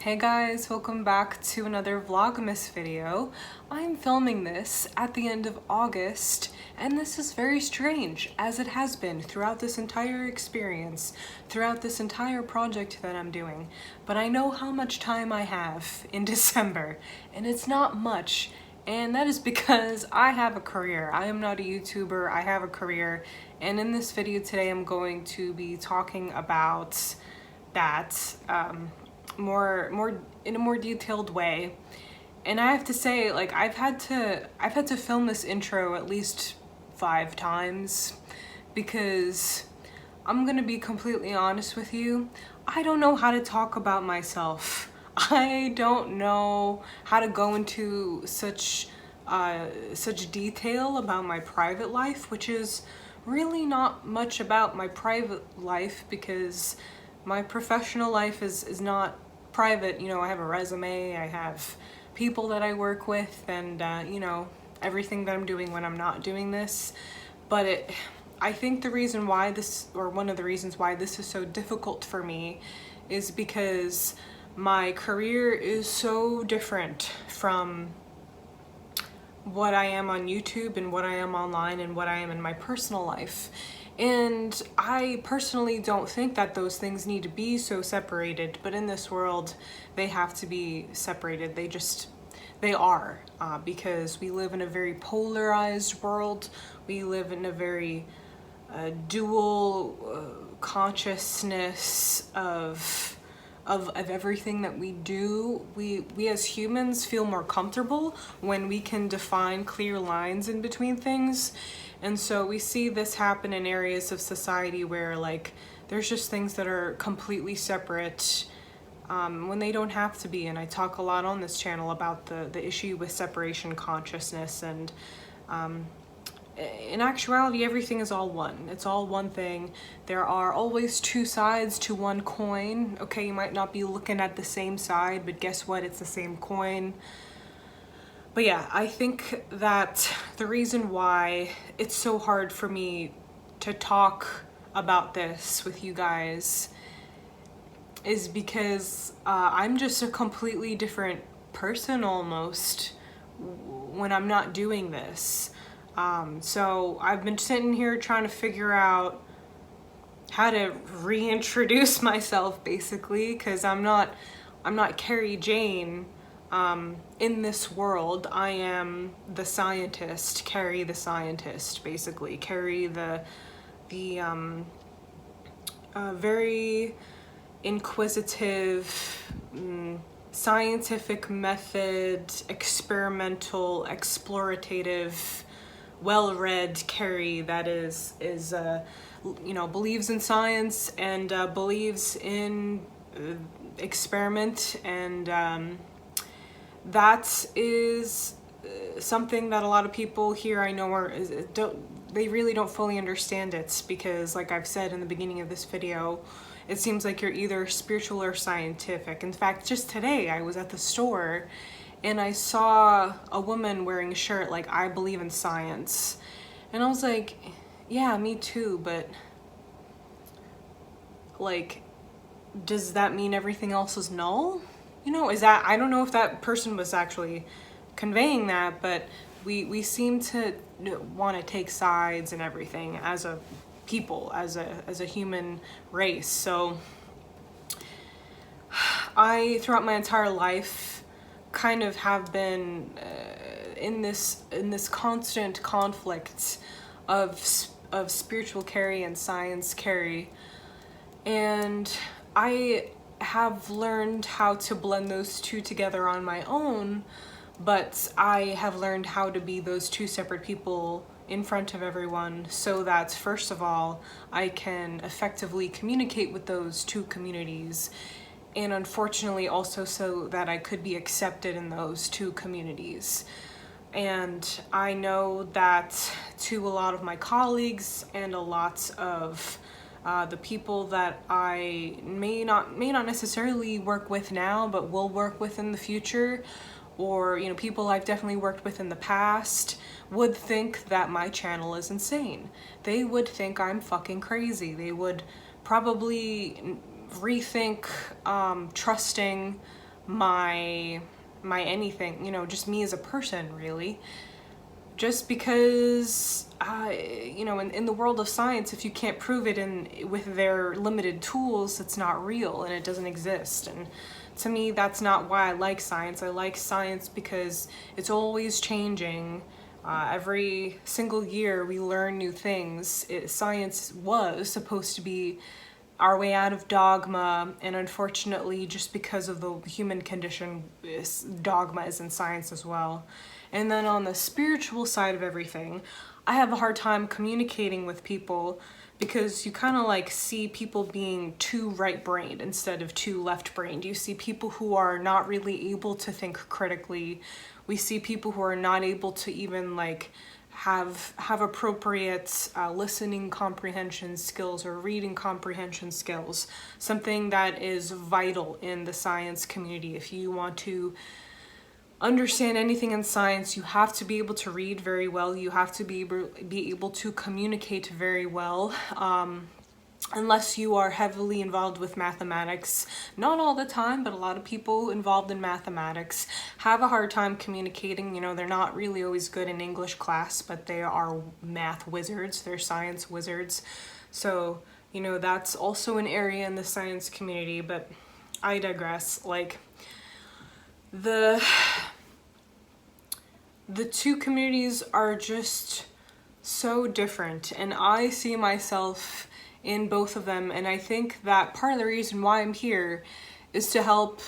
Hey guys, welcome back to another Vlogmas video. I'm filming this at the end of August, and this is very strange, as it has been throughout this entire experience, throughout this entire project that I'm doing. But I know how much time I have in December, and it's not much, and that is because I have a career. I am not a YouTuber, I have a career, and in this video today I'm going to be talking about that, more in a more detailed way. And I have to say, like, I've had to film this intro at least 5 times because I'm gonna be completely honest with you, I don't know how to talk about myself. I don't know how to go into such detail about my private life, which is really not much about my private life because my professional life is not private. You know, I have a resume, I have people that I work with, and you know, everything that I'm doing when I'm not doing this. But I think the reason why this, or one of the reasons why this is so difficult for me, is because my career is so different from what I am on YouTube and what I am online and what I am in my personal life. And I personally don't think that those things need to be so separated, but in this world they have to be separated. They are, because we live in a very polarized world. We live in a very dual consciousness of everything that we do. We as humans feel more comfortable when we can define clear lines in between things. And so we see this happen in areas of society where, like, there's just things that are completely separate when they don't have to be. And I talk a lot on this channel about the issue with separation consciousness, and in actuality everything is all one. It's all one thing. There are always 2 sides to one coin. Okay, you might not be looking at the same side, but guess what? It's the same coin. But yeah, I think that the reason why it's so hard for me to talk about this with you guys is because I'm just a completely different person almost when I'm not doing this. So I've been sitting here trying to figure out how to reintroduce myself, basically, because I'm not Carrie Jane. In this world, I am the scientist, Carrie the scientist, basically. Carrie the very inquisitive, scientific method, experimental, explorative, well-read Carrie that is you know, believes in science and believes in experiment, and that is something that a lot of people here I know they really don't fully understand it, because like I've said in the beginning of this video, it seems like you're either spiritual or scientific. In fact, just today I was at the store and I saw a woman wearing a shirt like, "I believe in science." And I was like, yeah, me too, but like, does that mean everything else is null? You know, is that, I don't know if that person was actually conveying that, but we seem to want to take sides and everything as a people, as a human race. So I, throughout my entire life, kind of have been in this constant conflict of spiritual Carrie and science Carrie, and I have learned how to blend those two together on my own, but I have learned how to be those 2 separate people in front of everyone, so that first of all I can effectively communicate with those 2 communities, and unfortunately also so that I could be accepted in those 2 communities. And I know that to a lot of my colleagues and a lot of the people that I may not necessarily work with now, but will work with in the future, or, you know, people I've definitely worked with in the past, would think that my channel is insane. They would think I'm fucking crazy. They would probably rethink trusting my anything, you know, just me as a person, really. Just because, you know, in the world of science, if you can't prove it with their limited tools, it's not real and it doesn't exist. And to me, that's not why I like science. I like science because it's always changing. Every single year we learn new things. Science was supposed to be our way out of dogma, and unfortunately, just because of the human condition, dogma is in science as well. And then on the spiritual side of everything, I have a hard time communicating with people because you kind of like see people being too right-brained instead of too left-brained. You see people who are not really able to think critically. We see people who are not able to even like have appropriate listening comprehension skills or reading comprehension skills, something that is vital in the science community. If you want to understand anything in science, you have to be able to read very well. You have to be able to communicate very well. Unless you are heavily involved with mathematics, not all the time, but a lot of people involved in mathematics have a hard time communicating. You know, they're not really always good in English class, but they are math wizards, they're science wizards. So, you know, that's also an area in the science community, but I digress. Like, the two communities are just so different, and I see myself in both of them, and I think that part of the reason why I'm here is to help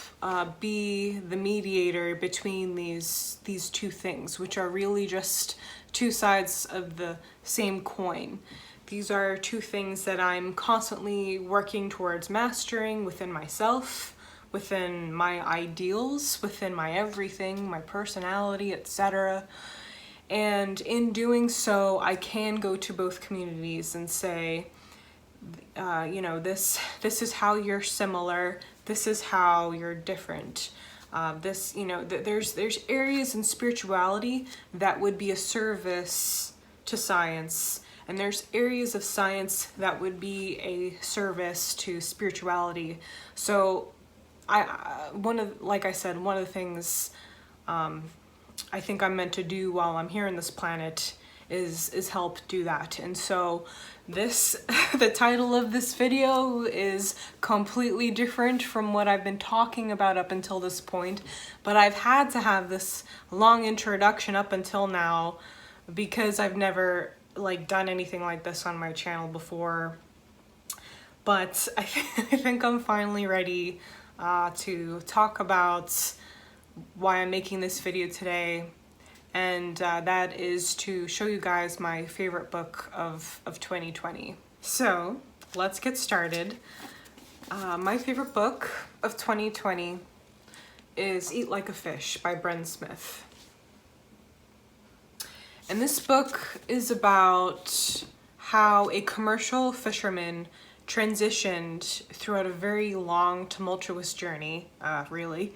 be the mediator between these two things, which are really just two sides of the same coin. These are two things that I'm constantly working towards mastering within myself, within my ideals, within my everything, my personality, etc. And in doing so, I can go to both communities and say, you know, this is how you're similar, this is how you're different. This, you know, there's areas in spirituality that would be a service to science, and there's areas of science that would be a service to spirituality. So like I said, one of the things I think I'm meant to do while I'm here on this planet is help do that. And so the title of this video is completely different from what I've been talking about up until this point, but I've had to have this long introduction up until now because I've never like done anything like this on my channel before. But I think I'm finally ready to talk about why I'm making this video today. And that is to show you guys my favorite book of 2020. So let's get started. My favorite book of 2020 is Eat Like a Fish by Bren Smith. And this book is about how a commercial fisherman transitioned throughout a very long, tumultuous journey, really,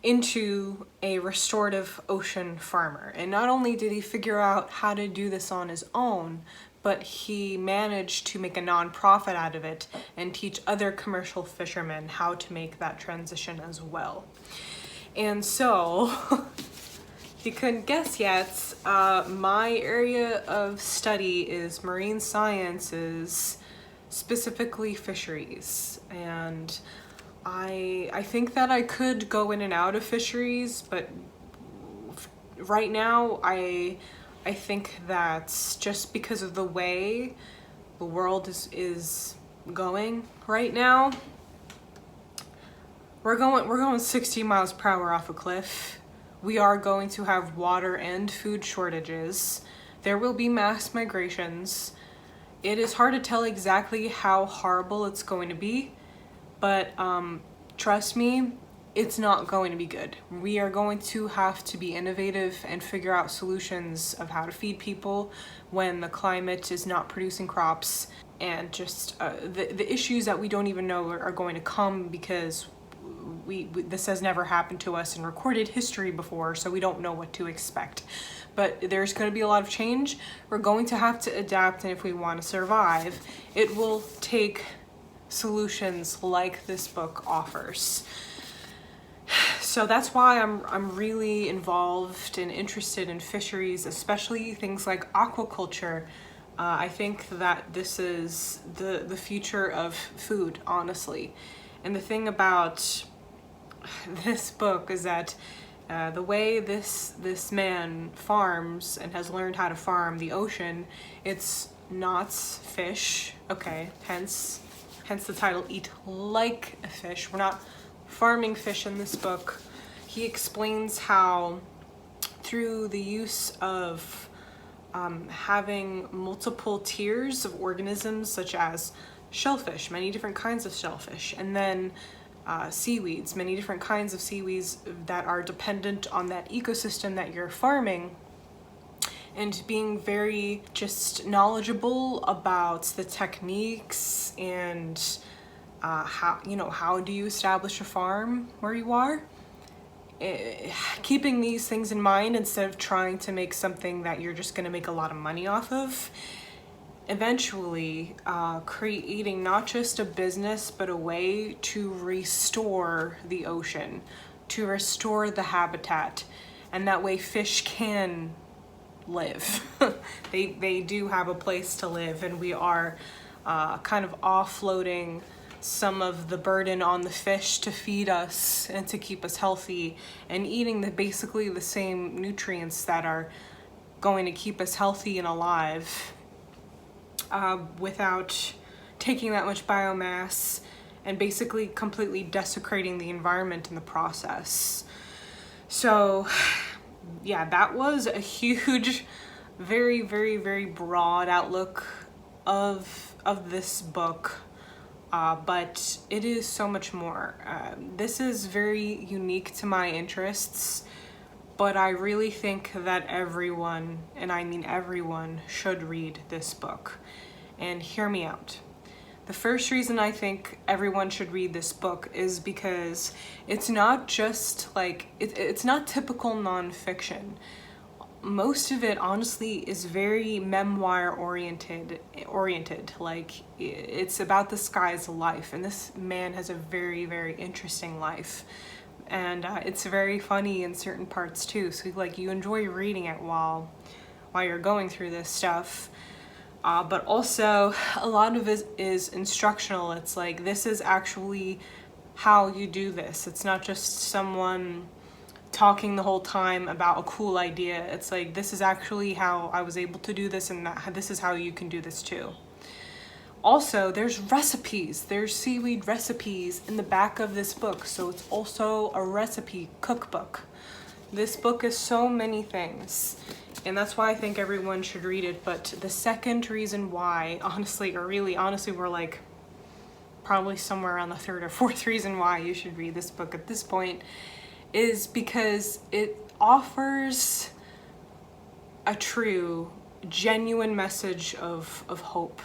into a restorative ocean farmer. And not only did he figure out how to do this on his own, but he managed to make a nonprofit out of it and teach other commercial fishermen how to make that transition as well. And so, if you couldn't guess yet, my area of study is marine sciences, specifically fisheries. And I think that I could go in and out of fisheries, but right now I think that just because of the way the world is going right now, we're going 60 miles per hour off a cliff. We are going to have water and food shortages. There will be mass migrations. It is hard to tell exactly how horrible it's going to be, but trust me, it's not going to be good. We are going to have to be innovative and figure out solutions of how to feed people when the climate is not producing crops, and just the issues that we don't even know are going to come because this has never happened to us in recorded history before, so we don't know what to expect. But there's going to be a lot of change. We're going to have to adapt, and if we want to survive, it will take solutions like this book offers. So that's why I'm really involved and interested in fisheries, especially things like aquaculture. I think that this is the future of food, honestly. And the thing about this book is that the way this man farms and has learned how to farm the ocean, it's not fish. Okay, hence the title, Eat Like a Fish. We're not farming fish in this book. He explains how through the use of having multiple tiers of organisms, such as shellfish, many different kinds of shellfish, and then seaweeds, many different kinds of seaweeds that are dependent on that ecosystem that you're farming, and being very just knowledgeable about the techniques and how do you establish a farm where you are. Keeping these things in mind instead of trying to make something that you're just going to make a lot of money off of. Eventually creating not just a business, but a way to restore the ocean, to restore the habitat, and that way fish can live. They do have a place to live, and we are kind of offloading some of the burden on the fish to feed us and to keep us healthy, and eating basically the same nutrients that are going to keep us healthy and alive without taking that much biomass and basically completely desecrating the environment in the process. So yeah, that was a huge, very, very, very broad outlook of this book. But it is so much more. This is very unique to my interests, but I really think that everyone, and I mean everyone, should read this book. And hear me out. The first reason I think everyone should read this book is because it's not just like, it's not typical nonfiction. Most of it, honestly, is very memoir oriented. Like, it's about this guy's life, and this man has a very, very interesting life, and it's very funny in certain parts too. So like, you enjoy reading it while you're going through this stuff. But also a lot of it is instructional. It's like, this is actually how you do this. It's not just someone talking the whole time about a cool idea. It's like, this is actually how I was able to do this, and this is how you can do this too. Also, there's recipes. There's seaweed recipes in the back of this book, so it's also a recipe cookbook. This book is so many things, and that's why I think everyone should read it. But the second reason why, honestly, we're like probably somewhere around the third or fourth reason why you should read this book at this point, is because it offers a true, genuine message of hope.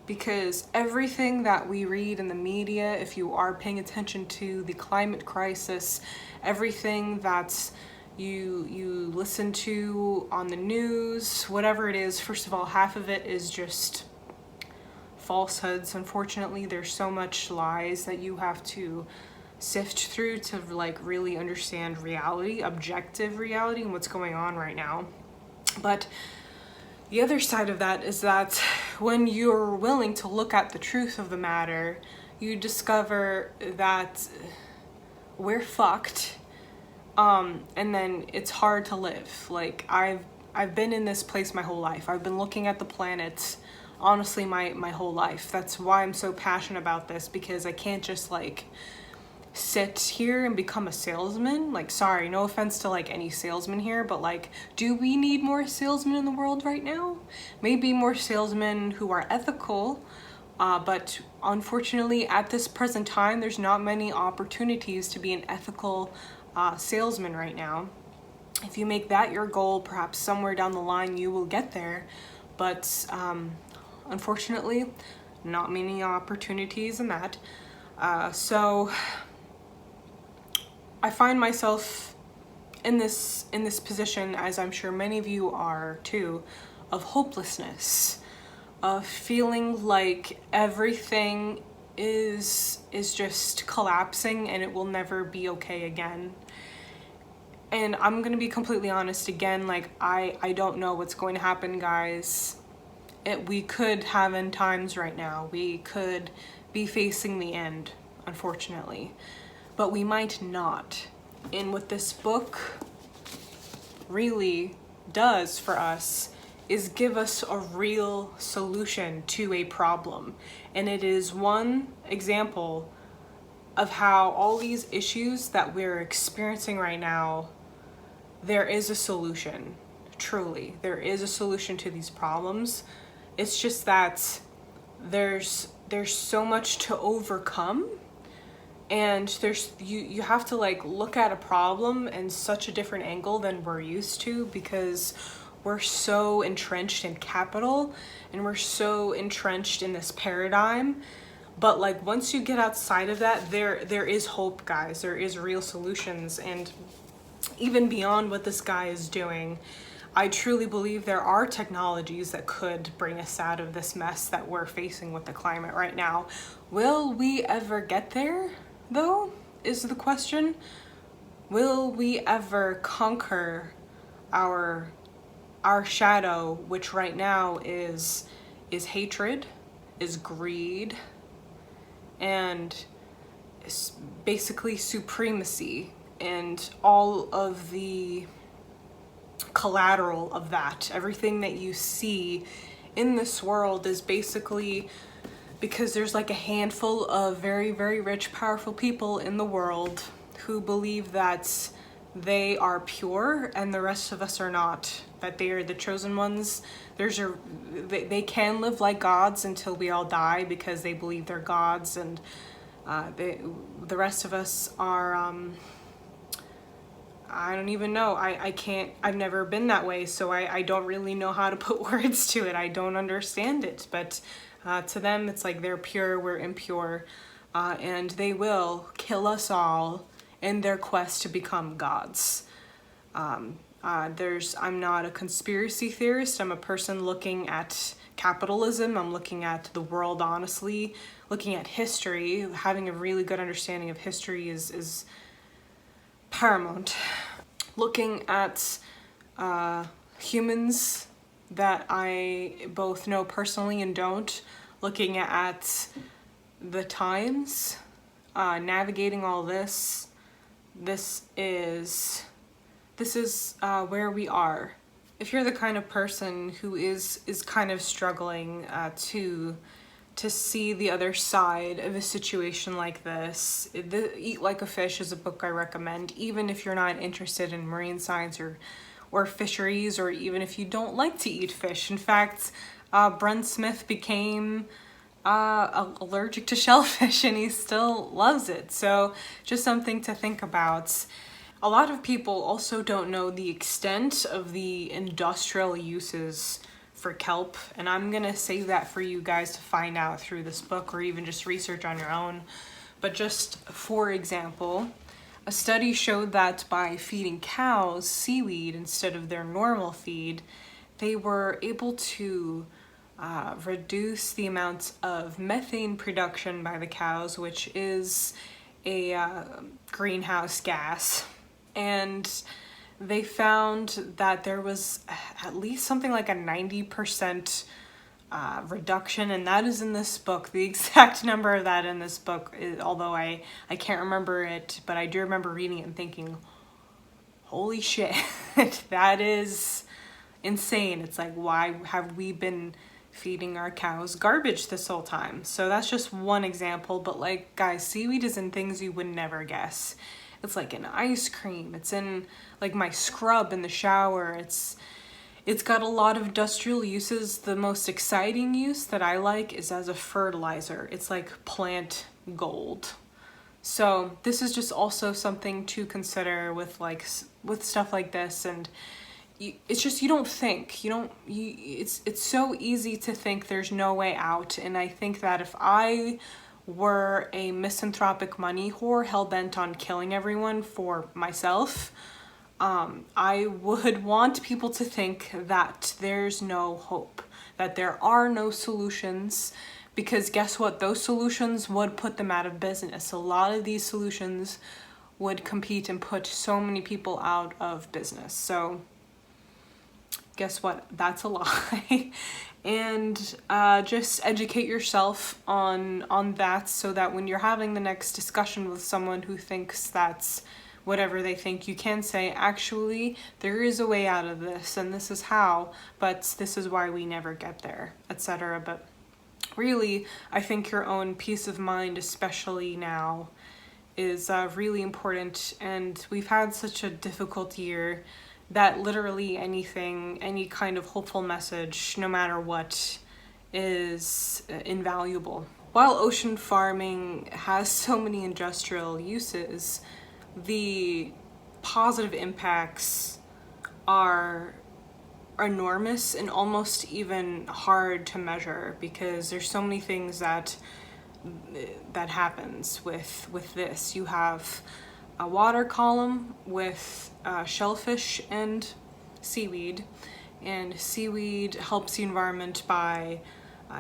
Because everything that we read in the media, if you are paying attention to the climate crisis, everything that you listen to on the news, whatever it is, first of all, half of it is just falsehoods. Unfortunately, there's so much lies that you have to sift through to like really understand reality, objective reality, and what's going on right now. But the other side of that is that when you're willing to look at the truth of the matter, you discover that we're fucked, and then it's hard to live. Like, I've been in this place my whole life. I've been looking at the planet, honestly, my whole life. That's why I'm so passionate about this, because I can't just like sit here and become a salesman. Like, sorry, no offense to like any salesman here, but like, do we need more salesmen in the world right now? Maybe more salesmen who are ethical, but unfortunately at this present time, there's not many opportunities to be an ethical salesman right now. If you make that your goal, perhaps somewhere down the line you will get there, but unfortunately not many opportunities in that. So I find myself in this position, as I'm sure many of you are too, of hopelessness, of feeling like everything is just collapsing and it will never be okay again. And I'm gonna be completely honest again, like I don't know what's going to happen, guys. We could have end times right now. We could be facing the end, unfortunately, but we might not. And what this book really does for us is give us a real solution to a problem. And it is one example of how all these issues that we're experiencing right now, there is a solution. Truly, there is a solution to these problems. It's just that there's so much to overcome, and you have to like look at a problem in such a different angle than we're used to, because we're so entrenched in capital and we're so entrenched in this paradigm. But like once you get outside of that, there is hope, guys. There is real solutions. And even beyond what this guy is doing, I truly believe there are technologies that could bring us out of this mess that we're facing with the climate right now. Will we ever get there, though, is the question. Will we ever conquer our shadow, which right now is hatred, is greed, and is basically supremacy, and all of the collateral of that. Everything that you see in this world is basically because there's like a handful of very, very rich, powerful people in the world who believe that they are pure and the rest of us are not, that they are the chosen ones. They can live like gods until we all die because they believe they're gods, and the rest of us are I don't even know. I've never been that way, so I don't really know how to put words to it. I don't understand it, but to them it's like they're pure, we're impure, and they will kill us all in their quest to become gods. I'm not a conspiracy theorist. I'm a person looking at capitalism. I'm looking at the world honestly, looking at history. Having a really good understanding of history is paramount. Looking at humans that I both know personally and don't, looking at the times, navigating all this. This is where we are. If you're the kind of person who is kind of struggling to see the other side of a situation like this, Eat Like a Fish is a book I recommend, even if you're not interested in marine science or fisheries, or even if you don't like to eat fish. In fact, Bren Smith became allergic to shellfish and he still loves it. So just something to think about. A lot of people also don't know the extent of the industrial uses for kelp, and I'm gonna save that for you guys to find out through this book or even just research on your own. But just for example, a study showed that by feeding cows seaweed instead of their normal feed, they were able to reduce the amount of methane production by the cows, which is a greenhouse gas. And they found that there was at least something like a 90% reduction, and that is in this book. The exact number of that in this book, although I can't remember it, but I do remember reading it and thinking, holy shit, that is insane. It's like, why have we been feeding our cows garbage this whole time? So that's just one example, but like, guys, seaweed is in things you would never guess. It's like in ice cream, it's in like my scrub in the shower, it's got a lot of industrial uses. The most exciting use that I like is as a fertilizer. It's like plant gold. So this is just also something to consider with stuff like this. And it's just, you don't think, it's so easy to think there's no way out. And I think that if I were a misanthropic money whore hell-bent on killing everyone for myself, I would want people to think that there's no hope, that there are no solutions, Because guess what? Those solutions would put them out of business. A lot of these solutions would compete and put so many people out of business. So guess what? That's a lie. And just educate yourself on that, so that when you're having the next discussion with someone who thinks that's whatever they think, you can say, actually, there is a way out of this, and this is how, but this is why we never get there, etc. But really, I think your own peace of mind, especially now, is really important. And we've had such a difficult year that literally anything, any kind of hopeful message, no matter what, is invaluable. While ocean farming has so many industrial uses, the positive impacts are enormous and almost even hard to measure, because there's so many things that happens with this. You have a water column with shellfish and seaweed helps the environment by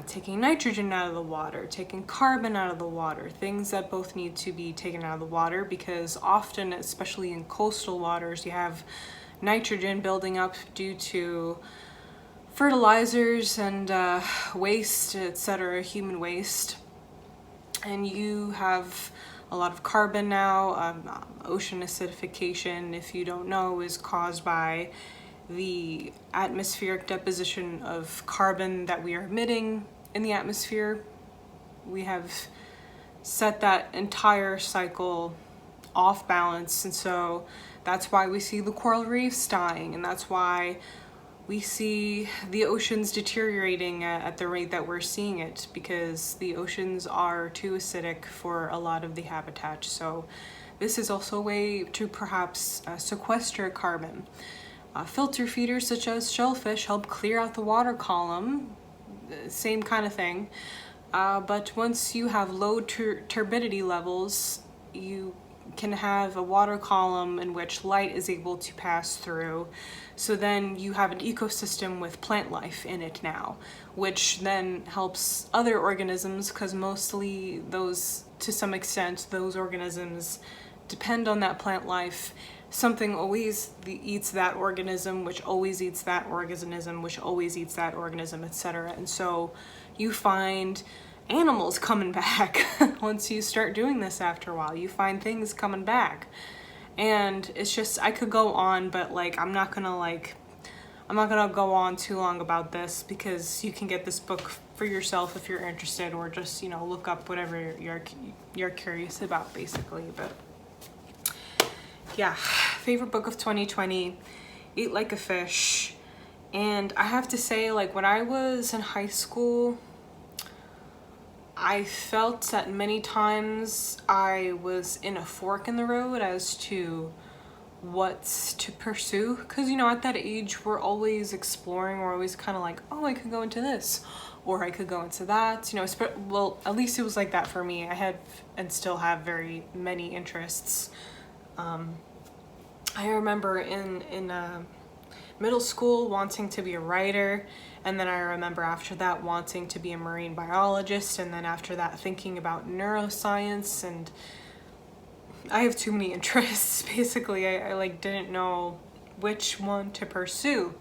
taking nitrogen out of the water, taking carbon out of the water, things that both need to be taken out of the water, because often, especially in coastal waters, you have nitrogen building up due to fertilizers and waste, etc., human waste. And you have a lot of carbon now. Ocean acidification, if you don't know, is caused by the atmospheric deposition of carbon that we are emitting in the atmosphere. We have set that entire cycle off balance, and so that's why we see the coral reefs dying, and that's why we see the oceans deteriorating at the rate that we're seeing it, because the oceans are too acidic for a lot of the habitat. So this is also a way to perhaps sequester carbon. Filter feeders such as shellfish help clear out the water column, same kind of thing. But once you have low turbidity levels, you can have a water column in which light is able to pass through. So then you have an ecosystem with plant life in it now, which then helps other organisms, because mostly those, to some extent, those organisms depend on that plant life. Something always eats that organism, which always eats that organism, which always eats that organism, etc. And so you find animals coming back. Once you start doing this after a while, you find things coming back. And it's just, I could go on, but I'm not gonna go on too long about this, because you can get this book for yourself if you're interested, or just, look up whatever you're curious about, basically. But yeah, favorite book of 2020, Eat Like a Fish. And I have to say, when I was in high school, I felt that many times I was in a fork in the road as to what's to pursue, because at that age we're always exploring. We're always kind of like, oh, I could go into this, or I could go into that, well, at least it was like that for me. I had and still have very many interests. I remember in middle school wanting to be a writer, and then I remember after that wanting to be a marine biologist, and then after that thinking about neuroscience. And I have too many interests. Basically, I didn't know which one to pursue.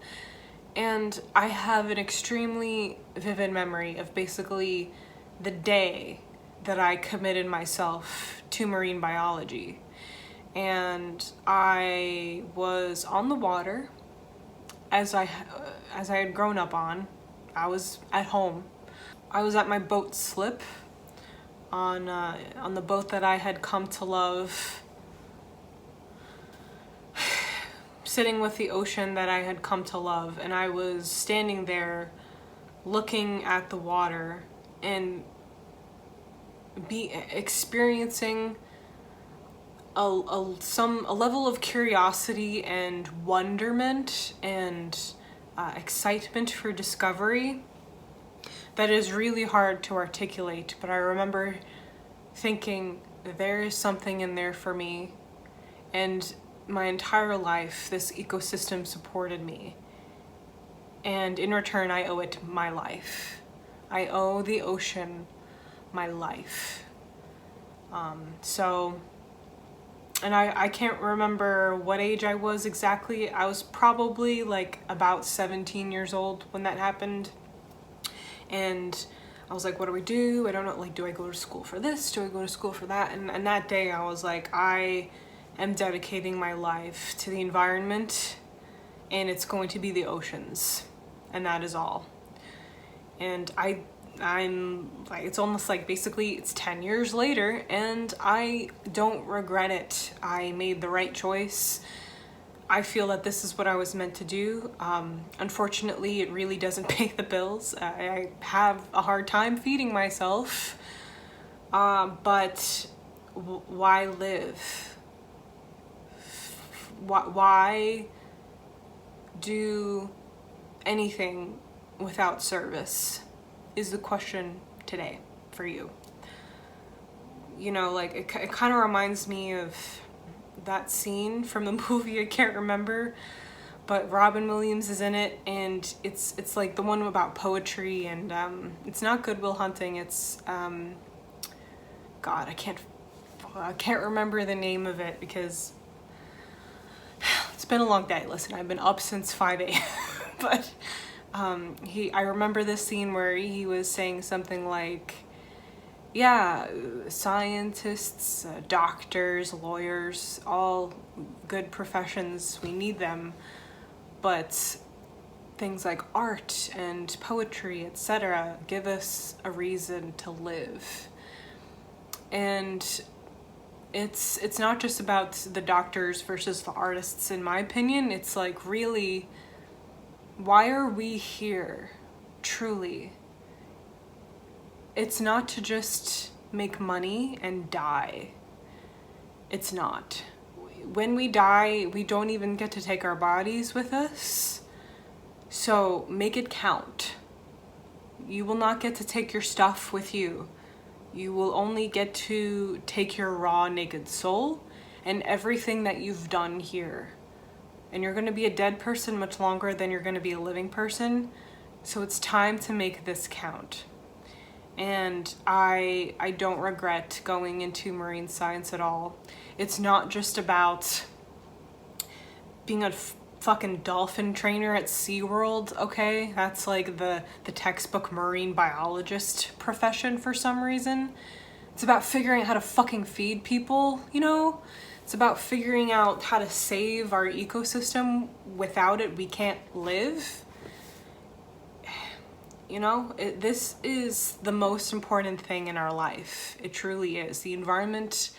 And I have an extremely vivid memory of basically the day that I committed myself to marine biology. And I was on the water, as I had grown up on. I was at home. I was at my boat slip on the boat that I had come to love, sitting with the ocean that I had come to love, and I was standing there looking at the water and experiencing a level of curiosity and wonderment and excitement for discovery that is really hard to articulate. But I remember thinking, there is something in there for me, and my entire life this ecosystem supported me, and in return I owe it my life. I owe the ocean my life. And I can't remember what age I was exactly. I was probably like about 17 years old when that happened. And I was like, what do we do? I don't know, like, do I go to school for this? Do I go to school for that? And that day I was like, I am dedicating my life to the environment, and it's going to be the oceans, and that is all. And I'm like, it's almost like basically it's 10 years later, and I don't regret it. I made the right choice. I feel that this is what I was meant to do. Unfortunately, it really doesn't pay the bills. I have a hard time feeding myself, but why live? Why do anything without service is the question today for you. You know, like, it kind of reminds me of that scene from the movie, I can't remember, but Robin Williams is in it, and it's like the one about poetry, and it's not Good Will Hunting, it's God, I can't remember the name of it because it's been a long day. Listen, I've been up since 5 a.m. but I remember this scene where he was saying something like, yeah, scientists, doctors, lawyers, all good professions, we need them, but things like art and poetry, etc., give us a reason to live. And it's not just about the doctors versus the artists, in my opinion. It's like, really, why are we here, truly? It's not to just make money and die. It's not. When we die, we don't even get to take our bodies with us. So make it count. You will not get to take your stuff with you. You will only get to take your raw, naked soul and everything that you've done here. And you're going to be a dead person much longer than you're going to be a living person. So it's time to make this count. And I don't regret going into marine science at all. It's not just about being a fucking dolphin trainer at SeaWorld, okay? That's like the textbook marine biologist profession for some reason. It's about figuring out how to fucking feed people, you know? It's about figuring out how to save our ecosystem. Without it, we can't live. You know, this is the most important thing in our life. It truly is. The environment,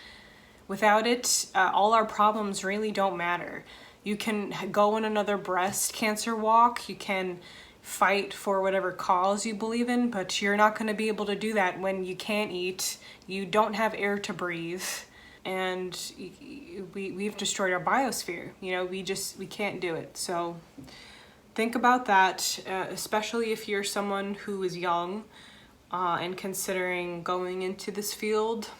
without it, all our problems really don't matter. You can go on another breast cancer walk, you can fight for whatever cause you believe in, but you're not going to be able to do that when you can't eat, you don't have air to breathe, and we've destroyed our biosphere. You know, we can't do it. So think about that, especially if you're someone who is young and considering going into this field.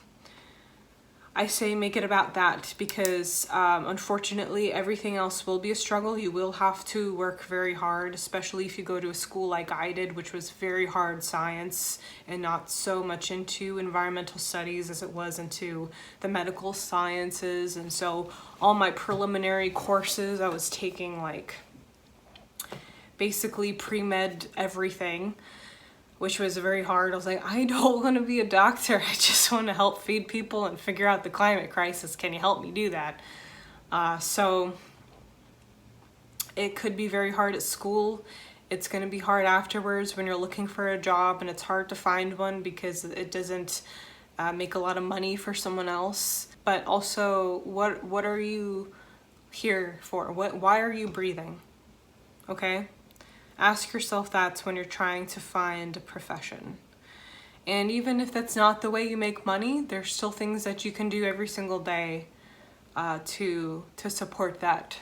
I say make it about that, because unfortunately everything else will be a struggle. You will have to work very hard, especially if you go to a school like I did, which was very hard science and not so much into environmental studies as it was into the medical sciences. And so all my preliminary courses, I was taking like basically pre-med everything, which was very hard. I was like, I don't want to be a doctor. I just want to help feed people and figure out the climate crisis. Can you help me do that? So it could be very hard at school. It's going to be hard afterwards when you're looking for a job, and it's hard to find one because it doesn't make a lot of money for someone else. But also, what are you here for? Why are you breathing? Okay? Ask yourself that when you're trying to find a profession. And even if that's not the way you make money, there's still things that you can do every single day to support that.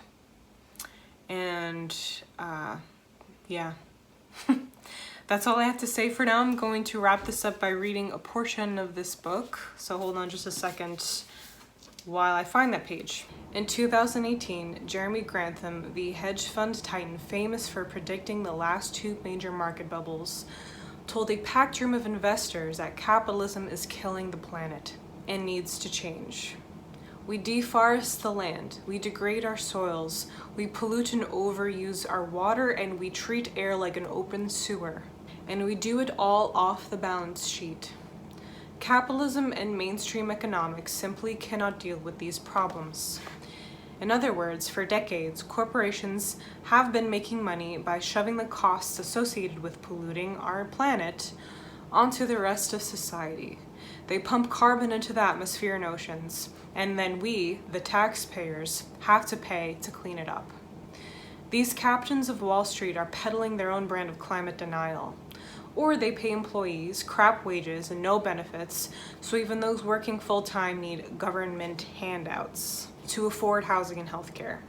And yeah, that's all I have to say for now. I'm going to wrap this up by reading a portion of this book. So hold on just a second while I find that page. In 2018, Jeremy Grantham, the hedge fund titan famous for predicting the last two major market bubbles, told a packed room of investors that capitalism is killing the planet and needs to change. We deforest the land, we degrade our soils, we pollute and overuse our water, and we treat air like an open sewer. And we do it all off the balance sheet. Capitalism and mainstream economics simply cannot deal with these problems. In other words, for decades, corporations have been making money by shoving the costs associated with polluting our planet onto the rest of society. They pump carbon into the atmosphere and oceans, and then we, the taxpayers, have to pay to clean it up. These captains of Wall Street are peddling their own brand of climate denial. Or they pay employees crap wages and no benefits, so even those working full-time need government handouts to afford housing and healthcare.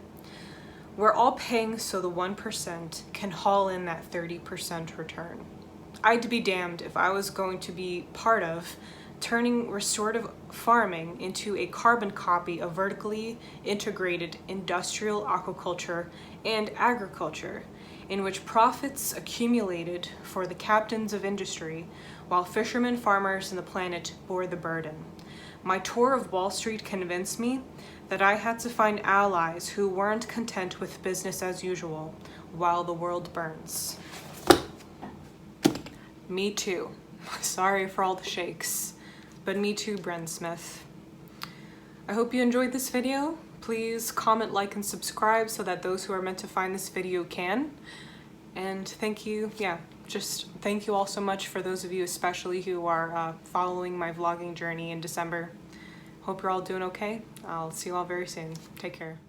We're all paying so the 1% can haul in that 30% return. I'd be damned if I was going to be part of turning restorative farming into a carbon copy of vertically integrated industrial aquaculture and agriculture, in which profits accumulated for the captains of industry, while fishermen, farmers, and the planet bore the burden. My tour of Wall Street convinced me that I had to find allies who weren't content with business as usual while the world burns. Me too. Sorry for all the shakes, but me too, Bren Smith. I hope you enjoyed this video. Please comment, like, and subscribe so that those who are meant to find this video can. And thank you, just thank you all so much for those of you especially who are following my vlogging journey in December. Hope you're all doing okay. I'll see you all very soon. Take care.